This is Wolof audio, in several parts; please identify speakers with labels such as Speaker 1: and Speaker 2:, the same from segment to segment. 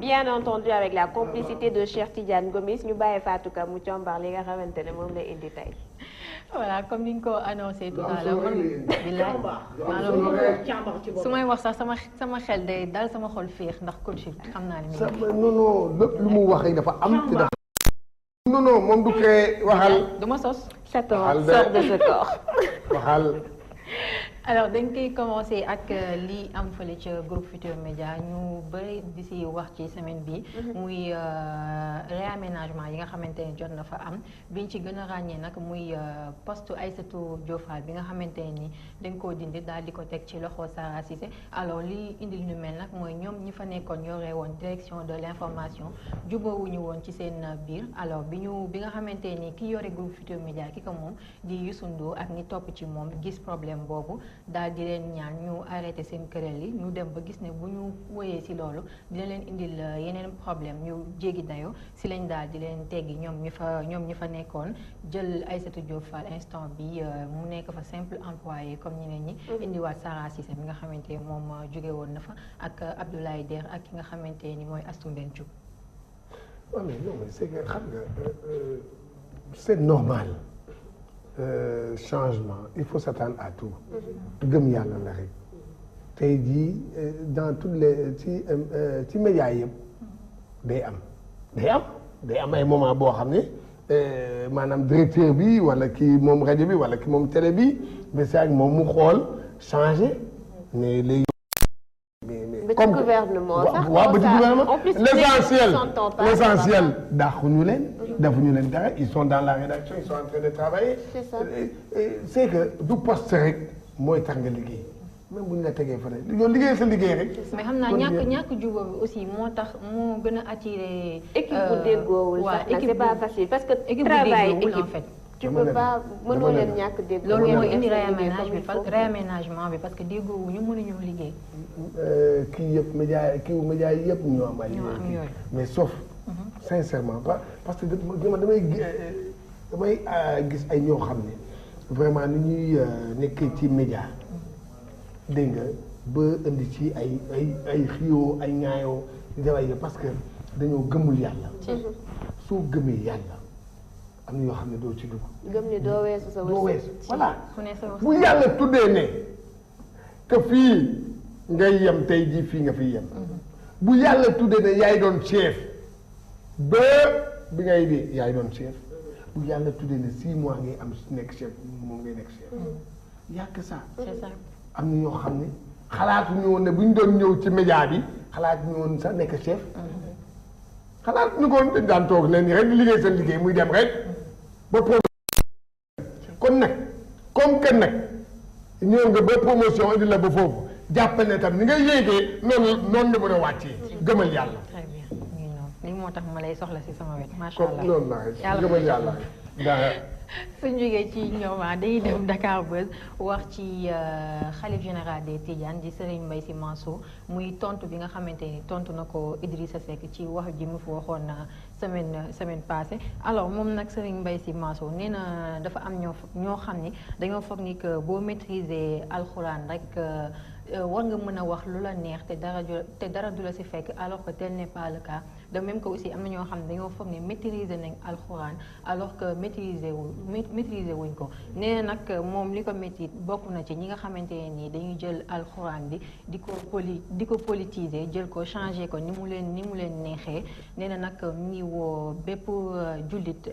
Speaker 1: bien entendu avec la complicité de Cheikh Tidiane Gomis ñu bàyyi Fatou Ka mu combar li nga xamante ne moom la indi tey.
Speaker 2: voilà comme ni nga ko annoncé tout à l'heure man bilaay su may wax sax sama xel day dal sama xol féex ndax coach xam naa ne.
Speaker 3: non lépp lu mu wax rek dafa am te dafa. non moom du créé waxal.
Speaker 2: du ma sos.
Speaker 1: Satan sort de ce corps.
Speaker 3: waxal.
Speaker 2: alors dañ koy commencer ak lii am fële ca groupe Futurs Médias ñu bëri di si wax ci semaine bi muy réaménagement yi nga xamante ne jot na fa am biñ ci gën a ràññee nag muy poste Aïssatou Diop Fall bi nga xamante ne ni dañ koo dindi daal di ko teg ci loxo Sara Cissé alors lii indi lu ñu mel nag mooy ñoom ñi fa nekkoon yore woon direction de l'information jubóowuñu woon ci seen biir alors bi nga xamante ni ki yore groupe Futurs Médias ki ko moom di Youssou Ndour ak ñi topp ci moom gis problème boobu daal di leen ñaan ñu arrêté seen kuréel yi ñu dem ba gis ne bu ñu woyee ci loolu dina leen indil yeneen problème ñu jéggi dayoo ci lañ daal di leen teggi ñoom ñi fa nekkoon jël Aïssatou Diop Fall instant bi mu nekk fa simple employé comme ñeneen ñi indiwaat Sara Cissé mi nga xamante ne moom jóge woon na fa ak Abdoulaye Der ak ki nga xamante ni mooy Astou Mbène Diouf.
Speaker 3: waaw mais non mais c'est que xam nga c'est normal. Changement il faut s'attendre à tout gëm yàlla la rek tey jii dans toutes les ci médias yëpp day am ay moment boo xam ne maanaam directeur bi wala kii moom rajo bi wala ki moom télé bi mais c'est moom mu xool changer mais léegi
Speaker 1: comme gouvernement sax
Speaker 3: waaw ba ci gouvernement l'essentiel dàquñu leen defuñu leen dara ils sont dans la rédaction ils sont en train de travailler.
Speaker 1: c'est ça
Speaker 3: c'est que du poste rek mooy tax nga liggéey même bu ñu la tegee fële yow liggéey sa liggéey rek.
Speaker 2: mais xam naa ñàkk jubóo bi aussi moo tax moo gën a attiré.
Speaker 1: équipe bu déggoowul sax nag c'est pas facile parce que
Speaker 2: équipe
Speaker 1: travail
Speaker 2: équipe
Speaker 1: en fait. tu peux pas mënoo leen ñàkk déggoo.
Speaker 2: loolu mooy indi réaménagement bi parce que déggoowuñu mënuñu liggéey.
Speaker 3: kii yëpp média yi yëpp ñoo am ay yooyu mais sauf sincèrement parce que damay gis ay ñoo xam ne vraiment ni ñuy nekkee ci média dégg nga ba indi ci ay xiyoo ay ŋaayoo daway parce que dañoo gëmul yàlla soo gëmee yàlla am na yoo xam ne doo ci dugg
Speaker 1: gëm ni doo weesu sa wërsëg
Speaker 3: voilà bu yàlla tuddee ne que fii ngay yem tey jii fii nga fiy yem bu yàlla tuddee ne yaay doon chef ba bi ngay dee yaay doon chef bu yàlla tuddee ne 6 mois ngay am nekk chef moom ngay nekk chef yàq ça am na ñoo xam ne xalaatuñu woon ne bu ñu doon ñëw ci média bi xalaatuñu woon sax nekk chef xalaatuñu ko woon dañ daan toog ne ni rek di liggéey seen liggéey muy dem rek ba kon nag comme que nag ñëw nga ba promotion indi la ba foofu jàpp ne tam ni nga yéegee noonu la mën a wàccee gëmal yàlla.
Speaker 2: très bien lii moo tax ma lay soxla si sama wet. macha allah
Speaker 3: comme noonu la gëmal yàlla.
Speaker 2: suñ jógee ci ñoom dañuy dem Dakar Buzz wax ci xalif général des Tidianes di Serigne Mbaye Sy Mansour muy tontu bi nga xamante ni tontu na ko Idrissa Seck ci wax ji mu fi waxoon semaine passée alors moom nag Serigne Mbaye Sy Mansour nee na dafa am ñoo xam ni dañoo foog ni que boo maîtriser alxuraan rek war nga mën a wax lu la neex te dara du la si fekk alors que tel n'est pas le cas de même que aussi am na ñoo xam ne dañoo foog ne maîtriser nañ alxuraan alors que maîtriser wuñ ko nee na nag moom li ko métti bokk na ci ñi nga xamante ne nii dañuy jël alxuraan bi di ko politiser jël ko changer ko ni mu leen neexee nee na nag mu ngi woo bépp jullit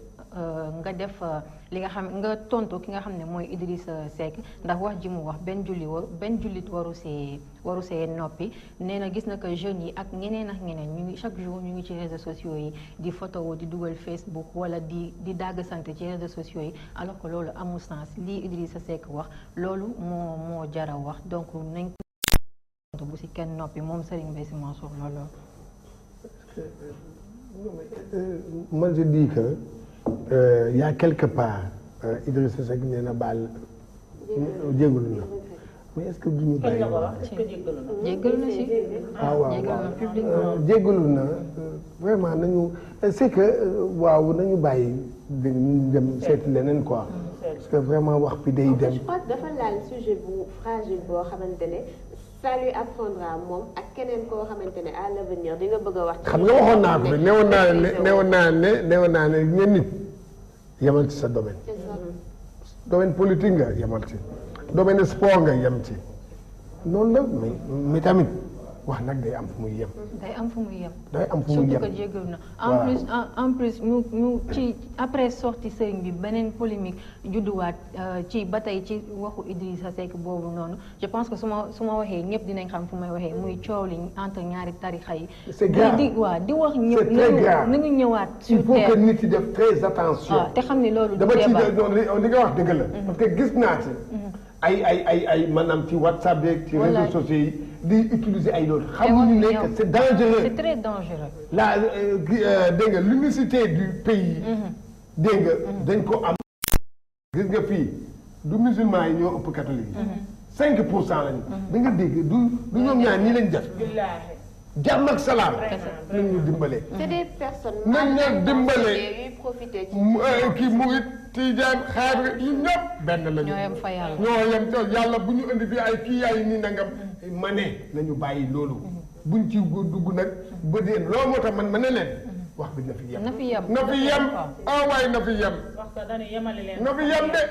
Speaker 2: nga def li nga xam nga tontu ki nga xam ne mooy Idrissa Seck ndax wax ji mu wax benn jullit waru see noppi nee na gis na que jeunes yi ak ñeneen ñu ngi chaque jour ñu ngi ci réseaux sociaux yi di photo di dugal Facebook wala di dagg sant ci réseaux sociaux yi alors que loolu amul sens lii Idrissa Seck wax loolu moo jara wax donc nañ ko bu si kenn noppi moom Serigne Mbaye Sy Mansour loolu.
Speaker 3: Moi je dis que y a quelque part Idrissa Seck nee na baal jégalu na mais est-ce que duñu bàyyi
Speaker 2: jéggalu na si
Speaker 3: jéggalu na vraiment nañu c'est que waaw nañu bàyyi ñu dem seeti leneen quoi parce que vraiment wax bi day dem.
Speaker 1: je crois que dafa laal sujet bu fragile boo xamante ne ça lui apprendra moom ak keneen koo xamante ne à l'avenir di nga bëgg a wax.
Speaker 3: xam nga waxoon naa ko fi newoon naa ne ñenn nit yemal ci sa domaine. domaine politique nga yemal ci domaine sport nga yem ci noonu la mais tamit wax nag day am fu muy yem.
Speaker 2: day am fu muy yem.
Speaker 3: day am fu muy yem
Speaker 2: surtout que jégal na en plus ñu ci après sortie sëriñ bi beneen polémique judduwaat ci ba tey ci waxu Idrissa Seck boobu noonu je pense que su ma waxee ñëpp dinañ xam fu may waxee muy coow li entre ñaari tarixa yi.
Speaker 3: c'est grave
Speaker 2: di wax ñëpp nañu ñëwaat.
Speaker 3: il faut que nit yi def très attention.
Speaker 2: te xam ne loolu
Speaker 3: dama ci li nga wax dëgg la. parce que gis naa ci. ay maanaam ci WhatsApp beeg ci réseaux sociaux yi. di utiliser ay loolu xamuñu ne que c'est dangereux.
Speaker 2: C'est très dangereux.
Speaker 3: la dégg nga l'unicité du pays. dégg nga dañ ko am. gis nga fii du musulman yi ñoo ëpp catholique yi. 5% lañu. da nga dégg du ñoom ñaar nii lañ def. jàmm ak salaam. nañ ñu dimbale.
Speaker 1: c'est des personnes.
Speaker 3: nañ ñu dimbale
Speaker 1: yuy profité ci.
Speaker 3: kii murit tijaan xaadir yi ñëpp benn lañu.
Speaker 2: ñoo yem fa yàlla.
Speaker 3: ñoo yem te yàlla bu ñu indi fi ay kii yaay nii nangam. ma ne nañu bàyyi loolu. buñ ci dugg nag ba dee loolu moo tax man ma ne leen. wax bi na fi yem.
Speaker 2: na fi yem
Speaker 3: na fi yem waaye na fi yem.
Speaker 4: wax ko dañuy yemale leen.
Speaker 3: na fi yem de.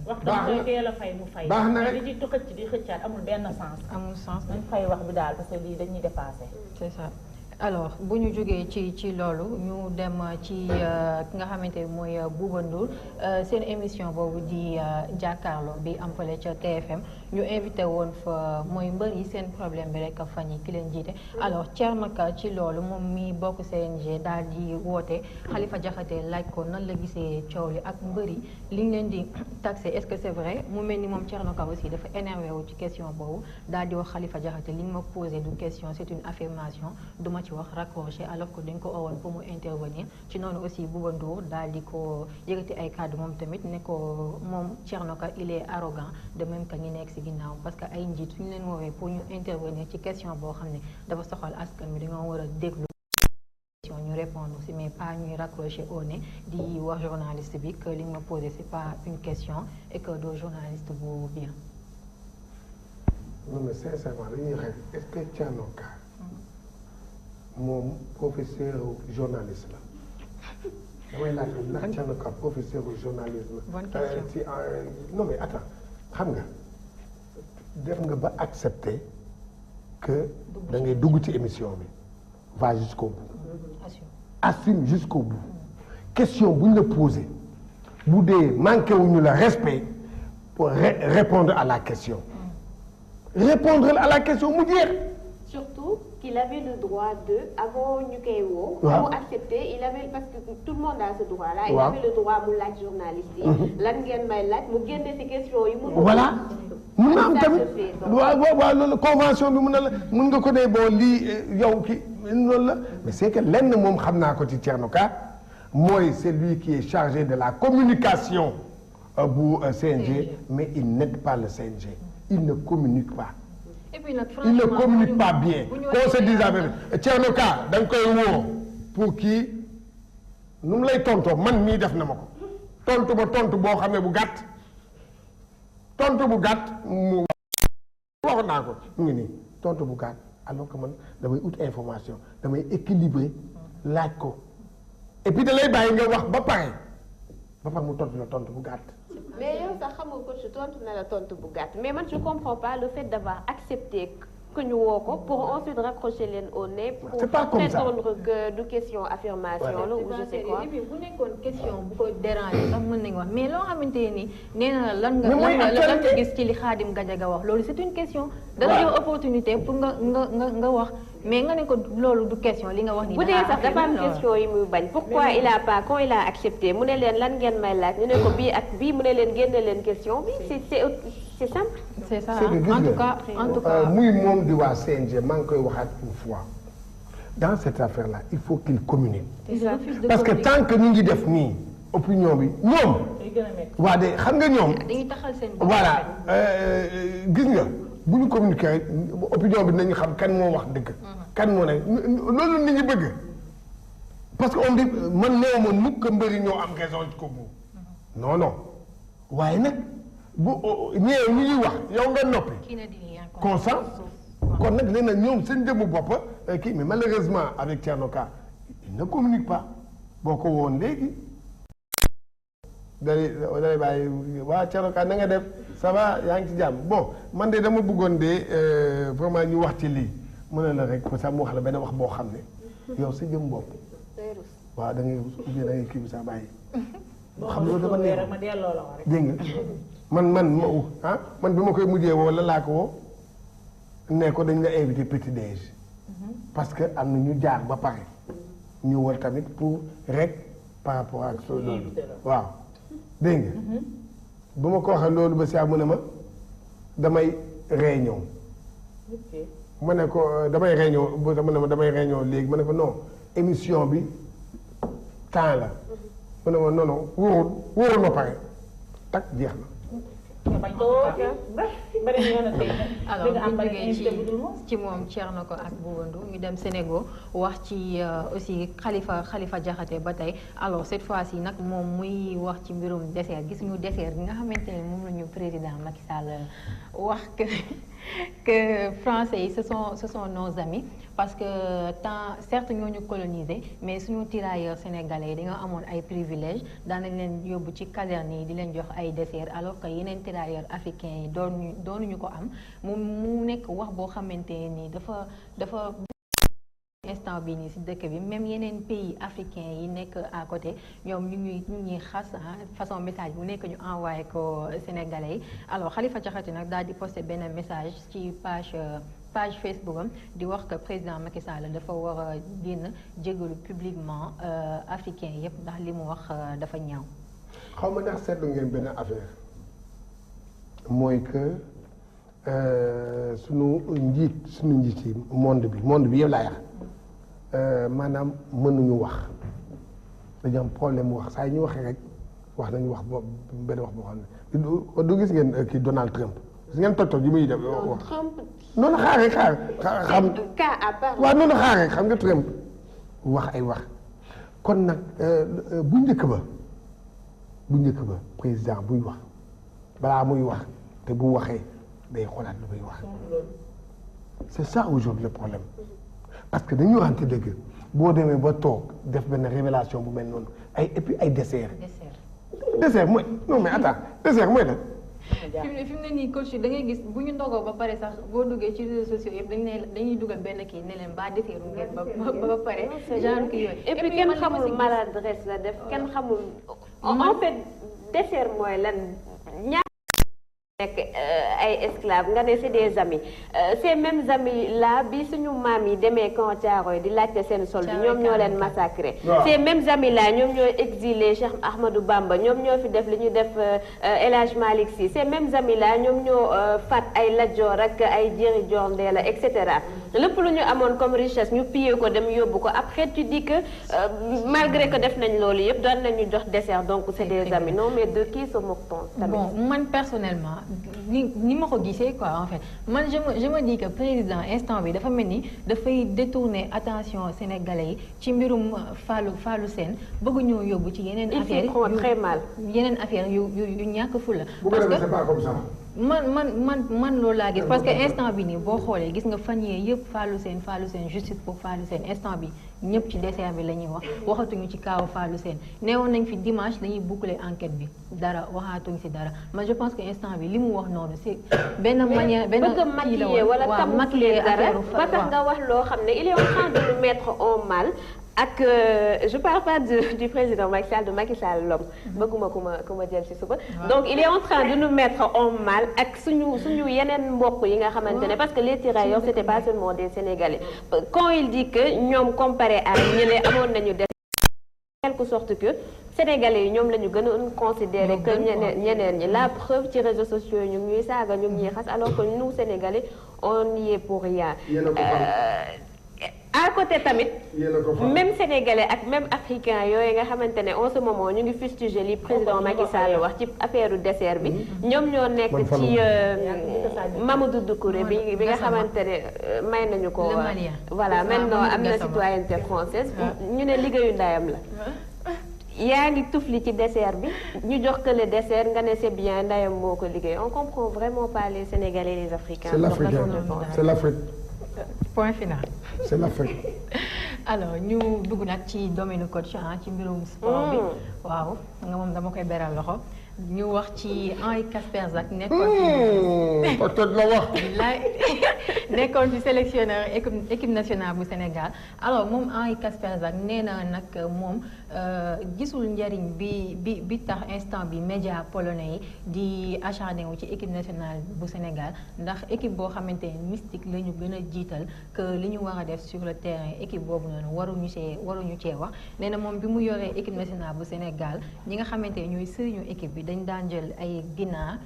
Speaker 4: wax ko koy teel a fay mu fay.
Speaker 3: baax na rek
Speaker 4: li ci xëcc di xëccaat amul benn sens.
Speaker 2: amul sens
Speaker 4: nañ fay wax bi daal parce que lii dañuy dépassé.
Speaker 2: c'est ça. alors bu ñu jógee ci loolu ñu dem ci ki nga xamante mooy Bouba Ndour seen émission boobu di jàkkaarloo bi am fële ca TFM ñu invité woon fa mooy mbër yi seen problème bi rek fan yi ki leen jiite alors Thierno Ka ci loolu moom mi bokk CNG daal di woote Khalifa Diakhaté laaj ko nan la gisee coow li ak mbër yi li ñu leen di taxé est-ce que c'est vrai mu mel ni moom Thierno Ka aussi dafa énervé wu ci question boobu daal di wax Khalifa Diakhaté li nga ma posé du question c'est une affirmation duma ci wax raccroché alors que dañ ko owoon pour mu intervenir ci noonu aussi Bouba Ndour daal di ko yëgati ay kàddu moom tamit ne ko moom Thierno Ka il est arrogant de même que ñi nekk ci ginnaaw parce que ay njiit suñu leen woowee pour ñu intervenir ci question boo xam ne dafa soxal askan wi dañoo war a déglu ñu répondre ci mais pas ñuy raccrocher au nez di wax journaliste bi que li nga ma posé c'est pas une question et que doo journaliste bu bien.
Speaker 3: non mais sincèrement dañuy xam est-ce que Thierno Ka moom professeur journaliste la damay laaj ndax Thierno Ka professeur journalisme.
Speaker 2: bonne question
Speaker 3: ci non mais attends xam nga def nga ba accepter que da ngay dugg ci émission bi va jusqu'au bout. assume jusqu'au bout. question bu ñu la posé bu dee manqué wuñu la respect pour répondre à la question. répondre à la question mu jeex.
Speaker 1: surtout qu'il avait le droit de avant ñu koy woo.
Speaker 3: waaw
Speaker 1: mu accepter il avait parce que tout le monde a ce droit là. il
Speaker 3: waaw
Speaker 1: avait le droit mu laaj journaliste yi. lan ngeen may laaj mu génne ci question yi.
Speaker 3: voilà mun na am tamit waaw loolu convention bi mun na la mun nga ko ne bon lii yow ki loolu la mais c'est que lenn moom xam naa ko ci Thierno Ka mooy c'est lui qui est chargé de la communication bu CNG mais il n'aide pas le CNG il ne communique pas.
Speaker 2: et puis nag
Speaker 3: il ne communique pas bien qu'on se dise avec Thierno Ka da nga koy woo pour kii nu mu lay tontoo man mii def na ma ko tontu ba tontu boo xam ne bu gàtt tontu bu gàtt mu wax naa ko mu ngi nii tontu bu gàtt alors que man damay ut information damay équilibré laaj ko et puis da lay bàyyi nga wax ba pare mu tontu la tontu bu gàtt.
Speaker 1: mais yow sax xam nga coach tontu na la tontu bu gàtt mais man je comprends pas le fait d'avoir accepté que ñu woo ko pour ensuite raccrocher leen au nez. pour
Speaker 3: c'est pas comme ça
Speaker 1: prétendre que du question affirmation la ou je sais quoi.
Speaker 2: et puis bu nekkoon question bu ko déranger sax mën nañu wax mais loo xamante ni nee na lan nga gis ci li Khadim Gadiaga wax loolu c'est une question. dana jox opportunité pour nga wax. mais nga ne ko loolu du question li nga wax nii.
Speaker 1: bu dee sax dafa am question yi muy bañ. pourquoi il a pas quand il a accepté mu ne leen lan ngeen may laaj ñu ne ko bii ak bii mu ne leen génne leen question bi c'est simple.
Speaker 2: c'est ça en tout cas
Speaker 3: muy moom di waa CNG maa ngi koy waxaat une fois dans cette affaire là il faut qu'il communique. parce que tant que ñu ngi def nii opinion bi ñoom. waa de xam nga ñoom.
Speaker 2: dañuy taxal seen
Speaker 3: voilà gis nga. bu ñu communiquer rek opinion bi nañu xam kan moo wax dëgg. kan moo ne loolu nit ñi bëgg. parce que on dit man néew ma mukk mbëri ñoo am raison ci ko bu non waaye nag bu ñëwee ñu ñuy wax yow nga noppi. consent kon nag léegi nag ñoom seen jëmmu bopp kii mais malheureusement avec Thierno Ka il ne communique pas boo ko woon léegi day bàyyi waa Thierno Ka na nga def ça va yaa ngi ci jàmm bon man de dama bëggoon de vraiment ñu wax ci lii mu ne la rek parce que mu wax la benn wax boo xam ne yow sa jëm bopp waaw da ngay ubbee da ngay kii bi sax bàyyi xam nga dama neex
Speaker 4: ma delloo la rek.
Speaker 3: dégg nga man bi ma koy mujjee woo la laa ko woo ne ko dañ la invité petit déj parce que am na ñu jaar ba pare ñu war tamit pour rek par rapport ak so loolu waaw dégg nga bu ma ko waxee loolu ba saa mu ne ma damay réunion ma ne ko damay réunion bu mu ne ma damay réunion léegi ma ne ko non émission bi temps la mu ne ma non non wóorul ma pare tak jeex na.
Speaker 2: alors bu ñu jógee ci moom Thierno Ka ak Bouba Ndour ñu dem Sénégal wax ci aussi Khalifa Diakhaté ba tey alors cette fois-ci nag moom muy wax ci mbirum dessert gis ñu dessert bi nga xamante ne moom la ñu président Macky Sall wax que français yi ce sont nos amis parce que certes ñoo ñu colonisé mais suñu tirailleurs sénégalais yi dañoo amoon ay privilèges daanañ leen yóbbu ci caserne yi di leen jox ay dessert alors que yeneen tirailleurs africains yi doonuñu ko am mu nekk wax boo xamante ni dafa instant bi nii ci dëkk bi même yeneen pays africains yi nekk à côté ñoom ñu ñuy xas façon message bu nekk ñu envoyé ko sénégalais yi alors Khalifa Diakhaté nag daal di posté benn message ci page Facebook am di wax que président Macky Sall dafa war a génn jégalu publiquement africain yépp ndax li mu wax dafa ñaaw.
Speaker 3: xaw ma ndax seetlu ngeen benn affaire mooy que sunu njiit yi monde bi yëpp laa yàq maanaam mënuñu wax dañu am problème wax saa yi ñu waxee rek wax nañu wax benn wax boo xam ne du gis ngeen kii Donald Trump gis ngeen toj yi muy def wax noonu xaar xam
Speaker 1: cas à part
Speaker 3: waaw noonu xaar rek xam nga Trump wax ay wax kon nag bu njëkk ba président buy wax balaa muy wax te bu waxee day xoolaat lu muy wax c'est ça aujourd'hui le problème parce que dañu waxante dëgg boo demee ba toog def benn révélation bu mel noonu et puis ay dessert mooy non mais attends dessert mooy la
Speaker 2: fi mu ne nii coach da ngay gis bu ñu ndogoo ba pare sax boo duggee ci réseaux sociaux yëpp dañuy dugal benn kii ne leen ba deseeru ngeen ba pare genre kii yooyu
Speaker 1: et puis kenn xamul maladresse la def kenn xamul en fait dessert mooy lan nekk ay esclaves nga ne c'est des amis ces mêmes amis là bi suñu maam yi demee camp Thiaroye di laajte seen solde ñoom ñoo leen massacré ces mêmes amis là ñoom ñoo exilé Cheikh Ahmadou Bamba ñoom ñoo fi def li ñu def El Hadj Malick Sy ces mêmes amis là ñoom ñoo faat ay Lat Joor ak ay Jéeri Joor Ndeela et cetera lépp lu ñu amoon comme richesse ñu pillé ko dem yóbbu ko après tu dis que malgré que def nañ loolu yëpp doon nañu jox dessert donc c'est des amis non mais de qui se moque-t-on
Speaker 2: bon man personnellement ni ma ko gisee quoi en fait man je me dis que président instant bi dafa mel ni dafay détourner attention sénégalais yi ci mbirum Fallou Sène bëgg ñoo yóbbu ci yeneen affaire
Speaker 1: yi très mal
Speaker 2: yeneen affaire yu ñàkk fula
Speaker 3: parce que c'est pas comme ça
Speaker 2: man loolu laa gis parce que instant bi nii boo xoolee gis nga fan yee yëpp Fallou Sène justice pour Fallou Sène instant bi ñëpp ci dessert bi la ñuy waxatuñu ci kaaw Fallou Sène neewoon nañ fi dimanche dañuy boucler enquête bi dara waxaatuñ si dara mais je pense que instant bi li mu wax noonu c'est benn manière benn
Speaker 1: kii la woon wala camoufler dara ba tax nga wax loo xam ne il est en train de nous mettre en mal ak je parle pas du président Macky Sall de Macky Sall l'homme bëgguma ku ma jël ci suba donc il est en train de nous mettre en mal ak suñu yeneen mbokk yi nga xamante ne parce que les tirailleurs c'était pas seulement des Sénégalais quand il dit que ñoom comparé à ñeneen amoon nañu def quelque sorte que Sénégalais yi ñoom la ñu gën a considérer que ñeneen ñi la preuve ci réseaux sociaux yi ñu ngi ñuy saaga ñu ngi ñuy xas alors que nous Sénégalais on y est pour rien à côté tamit même sénégalais ak même africain yooyu nga xamante ne en ce moment ñu ngi fustiger li président Macky Sall wax ci affaire dessert bi ñoom ñoo nekk ci Mamadou Doucouré bi nga xamante ne may nañu ko voilà maintenant am na citoyenneté française ñu ne liggéeyu ndayam la yaa ngi tufli ci dessert bi ñu jox que le dessert nga ne c'est bien ndayam moo ko liggéey on comprend vraiment pas les Sénégalais et les Africains
Speaker 3: c'est l'Afrique
Speaker 2: point final.
Speaker 3: c'est l'Afrique.
Speaker 2: alors ñu dugg nag ci domaine coach ci mbirum sport bi. waaw nga moom dama koy beral loxo. ñu wax ci Henri Kasperzak nekkoon ci
Speaker 3: peut-être la wax.
Speaker 2: nekkoon ci sélectionneur équipe nationale bu Sénégal alors moom Henri Kasperzak nee na nag moom gisul njariñ bi tax instant bi média polonais yi di acharné wu ci équipe nationale bu Sénégal ndax équipe boo xamante ne mystique la ñu gën a jiital que li ñu war a def sur le terrain équipe boobu noonu waruñu cee wax nee na moom bi mu yoree équipe nationale bu Sénégal ñi nga xamante ne ñooy sëriñu équipe bi dañ daan jël ay ginaar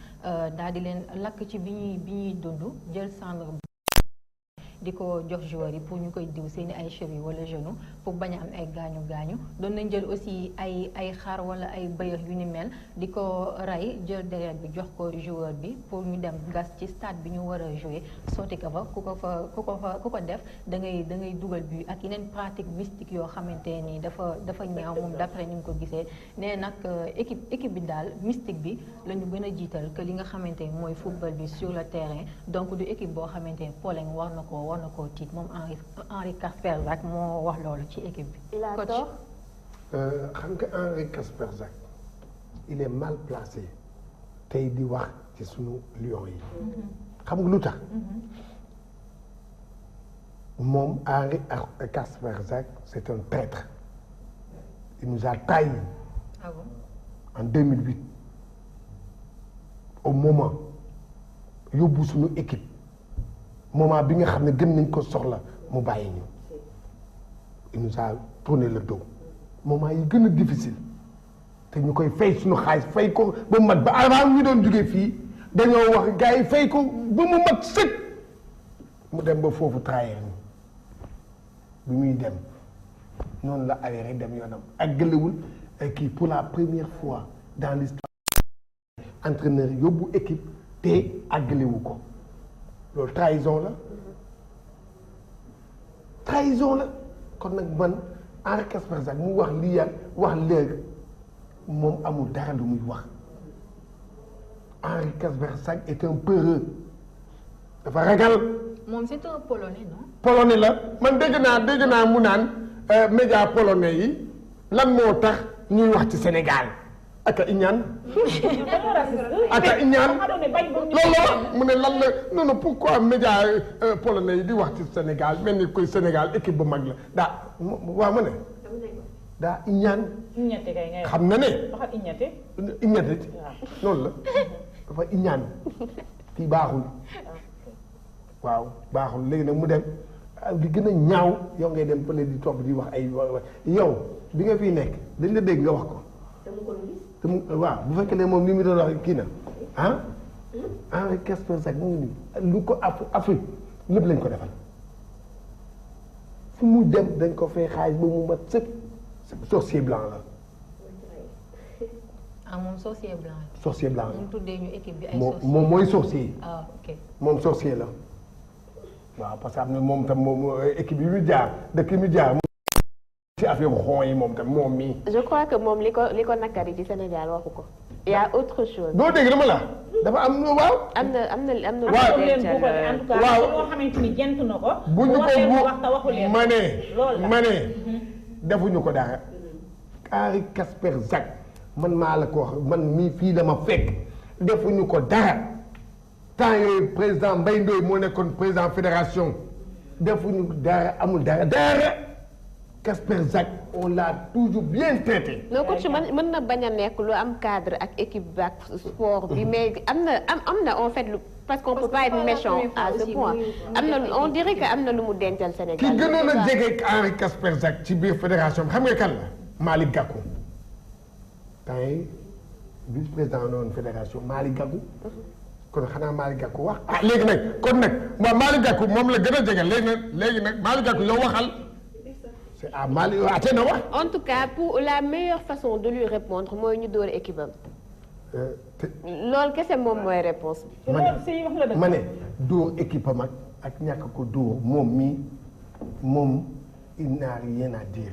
Speaker 2: daal di leen lakk ci bi ñuy dund jël cendre di ko jox joueurs yi pour ñu koy diw seeni ay cheville wala genou pour bañ a am ay gaañu doon nañ jël aussi ay xar wala ay bëyëx yu ni mel di ko rey jël deret bi jox ko joueur bi pour ñu dem gas ci stade bi ñu war a jouer sotti ko fa ku ko def da ngay dugal bi ak yeneen pratique mystique yoo xamante ni dafa ñaaw moom d'après ni mu ko gisee nee nag équipe bi daal mystique bi la ñu gën a jiital que li nga xamante ni mooy football bi sur le terrain donc du équipe boo xamante ni Pologne war na koo tiit moom Henri Kasperzak moo wax loolu ci équipe bi.
Speaker 1: il a tort.
Speaker 3: xam nga Henri Kasperzak il est mal placé tey di wax ci sunu Lions yi. xam nga lu tax. moom Henri Kasperzak c'est un traître. il nous a trahis.
Speaker 2: Ah bon?
Speaker 3: En 2008 au moment yóbbu sunu équipe. moment bi nga xam ne gën nañ ko soxla mu bàyyi ñu il nous a tourné le dos moment yi gën a difficile te ñu koy fay suñu xaalis fay ko ba mu mat ba avant ñu doon jógee fii dañoo wax gars yi fay ko ba mu mat sëkk mu dem ba foofu trahir ñu bi muy dem noonu la awee rek dem yoonam ak gëlewul kii pour la première fois dans l'histoire entraîneur yóbbu équipe te àggalewu ko loolu trahison la kon nag man Henri Kasperzak mu wax lii wax léegi moom amul dara lu muy wax Henri Kasperzak est un peureux dafa ragal.
Speaker 2: moom c'est un polonais non.
Speaker 3: polonais la man dégg naa mu naan média polonais yi lan moo tax ñuy wax ci Sénégal. aka iñaan loolu mu ne lan la non pourquoi média polonais yi di wax ci Sénégal mel ni koy Sénégal équipe bu mag la daa waaw ma ne daa iñaan xam na ne iñate loolu la dafa iñaan kii baaxul waaw baaxul léegi nag mu dem di gën a ñaaw yow ngay dem fële di topp di wax ay yow bi nga fiy nekk dañ la dégg nga wax ko waaw bu fekkee ne moom li mu doon wax kii na Henri Kasperzak mu ngi nii lu ko Afrique lépp lañ ko defal fu mu dem dañ ko fay xaalis ba mu mat sëkk sorcier blanc la.
Speaker 2: moom sorcier blanc.
Speaker 3: sorcier blanc la
Speaker 2: moom tuddee ñu équipe bi ay sorcier
Speaker 3: moom mooy sorcier.
Speaker 2: ok
Speaker 3: moom sorcier la waaw parce que am na moom tam moom équipe yi mu jaar dëkk yi mu jaar. ci affaire xon yi moom tam moom mii.
Speaker 1: je crois que moom li ko nakari ci Sénégal waxu ko. y a autre chose.
Speaker 3: doo dégg dama la dafa am waaw.
Speaker 1: am na
Speaker 3: waaw
Speaker 4: en tout cas loo xamante ni jent na ko.
Speaker 3: bu ñu ko
Speaker 4: bu
Speaker 3: ma ne defuñu ko dara. Henri Kasperzak man maa la ko wax man mii fii dama fekk defuñu ko dara temps yooyu président Mbaye Ndoye moo nekkoon président fédération defuñu dara amul dara. Kasperzak on l'a toujours bien traité.
Speaker 1: non coach mën na bañ a nekk lu am cadre ak équipe ak sport bi mais am na en fait lu parce qu'on peut pas être méchant à ce point am na on dirait que am na lu mu dencal Sénégal.
Speaker 3: ki gënoon a jege Henri Kasperzak ci biir fédération bi xam nga kan la Malick Gakou temps yii vice président noonu fédération Malick Gakou kon xanaa Malick Gakou wax léegi nag kon nag Malick Gakou moom la gën a jege léegi nag Malick Gakou yow waxal. ah Mali na wax.
Speaker 1: en tout cas pour la meilleure façon de lui répondre mooy ñu dóor équipe am. loolu kese moom mooy réponse bi.
Speaker 3: ma ne dóor équipe am ak ñàkk ko dóor moom mii moom il n'a rien à dire